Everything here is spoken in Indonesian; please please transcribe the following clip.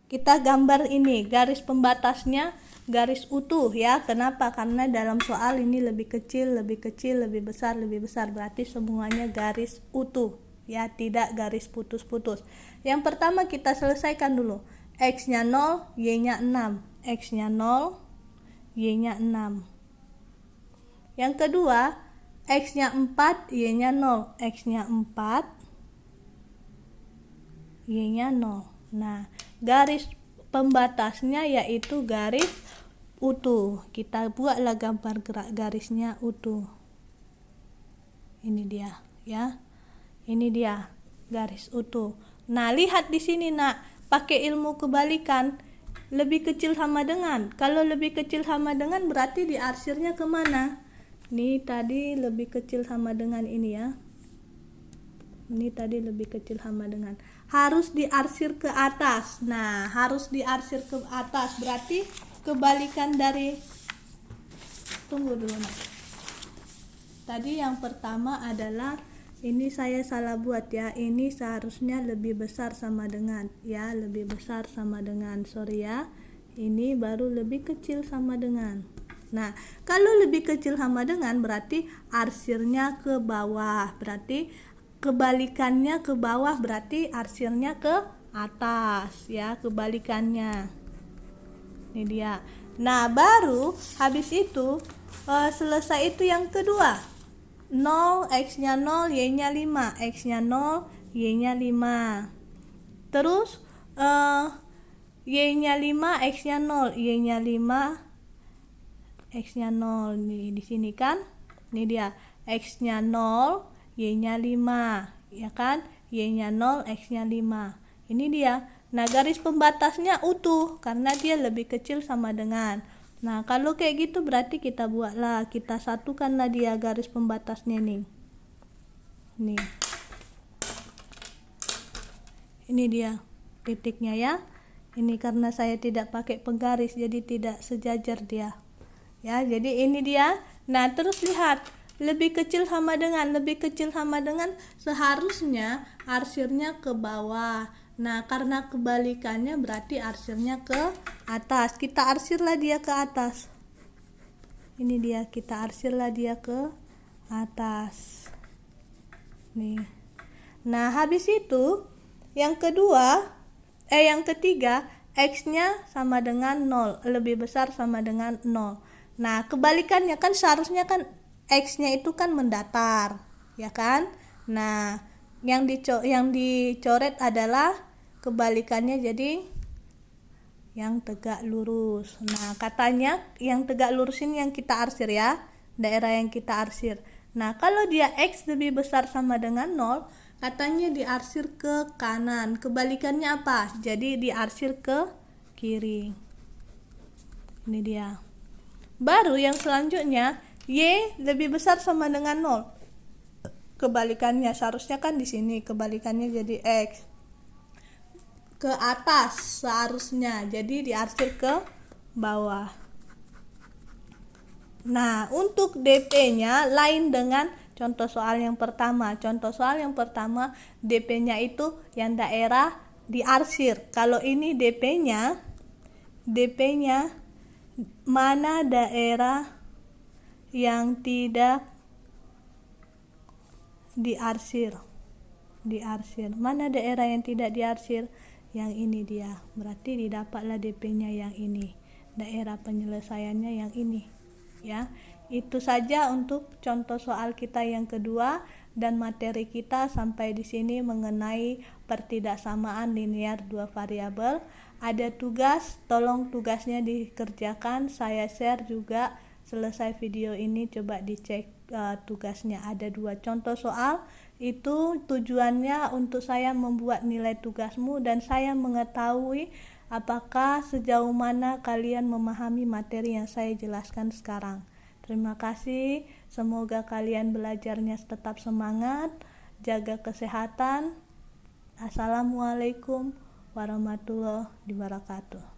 kita gambar ini garis pembatasnya garis utuh ya. Kenapa? Karena dalam soal ini lebih kecil, lebih besar, berarti semuanya garis utuh ya, tidak garis putus-putus. Yang pertama kita selesaikan dulu. X-nya 0, Y-nya 6. X-nya 0, Y-nya 6. Yang kedua, X-nya 4, Y-nya 0. X-nya 4, Y-nya 0. Nah, garis pembatasnya yaitu garis utuh. Kita buatlah gambar gerak garisnya utuh. Ini dia ya. Ini dia garis utuh. Nah, lihat di sini nak, pakai ilmu kebalikan. Lebih kecil sama dengan. Kalau lebih kecil sama dengan berarti diarsirnya kemana? Ini tadi lebih kecil sama dengan ini ya. Ini tadi lebih kecil sama dengan. Harus diarsir ke atas. Nah, harus diarsir ke atas. Berarti kebalikan dari, tunggu dulu nak. Tadi yang pertama adalah, ini saya salah buat ya. Ini seharusnya lebih besar sama dengan ya, lebih besar sama dengan. Sorry ya. Ini baru lebih kecil sama dengan. Nah, kalau lebih kecil sama dengan berarti arsirnya ke bawah. Berarti kebalikannya ke bawah, berarti arsirnya ke atas ya, kebalikannya. Ini dia. Nah, baru habis itu selesai itu yang kedua. 0, X-nya 0, Y-nya 5. X-nya 0, Y-nya 5. Terus Y-nya 5, X-nya 0. Y-nya 5, X-nya 0. Nih di sini kan. Ini dia. X-nya 0, Y-nya 5. Ya kan? Y-nya 0, X-nya 5. Ini dia. Nah, garis pembatasnya utuh karena dia lebih kecil sama dengan. Nah, kalau kayak gitu berarti kita buatlah, kita satukanlah dia garis pembatasnya nih. Nih. Ini dia titiknya ya. Ini karena saya tidak pakai penggaris jadi tidak sejajar dia. Ya, jadi ini dia. Nah, terus lihat, lebih kecil sama dengan, seharusnya arsirnya ke bawah. Nah, karena kebalikannya berarti arsirnya ke atas. Kita arsirlah dia ke atas. Ini dia, kita arsirlah dia ke atas. Nih. Nah, habis itu yang ketiga, X-nya sama dengan 0, lebih besar sama dengan 0. Nah, kebalikannya kan seharusnya kan X-nya itu kan mendatar, ya kan? Nah, yang dicoret adalah kebalikannya jadi yang tegak lurus. Nah, katanya yang tegak lurus ini yang kita arsir ya, daerah yang kita arsir. Nah, kalau dia X lebih besar sama dengan 0, katanya diarsir ke kanan. Kebalikannya apa? Jadi diarsir ke kiri. Ini dia. Baru yang selanjutnya, Y lebih besar sama dengan 0. Kebalikannya seharusnya kan di sini, kebalikannya jadi X. Ke atas seharusnya, jadi diarsir ke bawah. Nah, untuk DP-nya lain dengan contoh soal yang pertama. Contoh soal yang pertama DP-nya itu yang daerah diarsir. Kalau ini DP-nya mana daerah yang tidak diarsir. Mana daerah yang tidak diarsir? Yang ini dia. Berarti didapatlah DP-nya yang ini. Daerah penyelesaiannya yang ini. Ya, itu saja untuk contoh soal kita yang kedua, dan materi kita sampai di sini mengenai pertidaksamaan linear dua variabel. Ada tugas, tolong tugasnya dikerjakan. Saya share juga selesai video ini, coba dicek tugasnya. Ada 2 contoh soal. Itu tujuannya untuk saya membuat nilai tugasmu dan saya mengetahui apakah sejauh mana kalian memahami materi yang saya jelaskan sekarang. Terima kasih, semoga kalian belajarnya tetap semangat, jaga kesehatan. Assalamualaikum warahmatullahi wabarakatuh.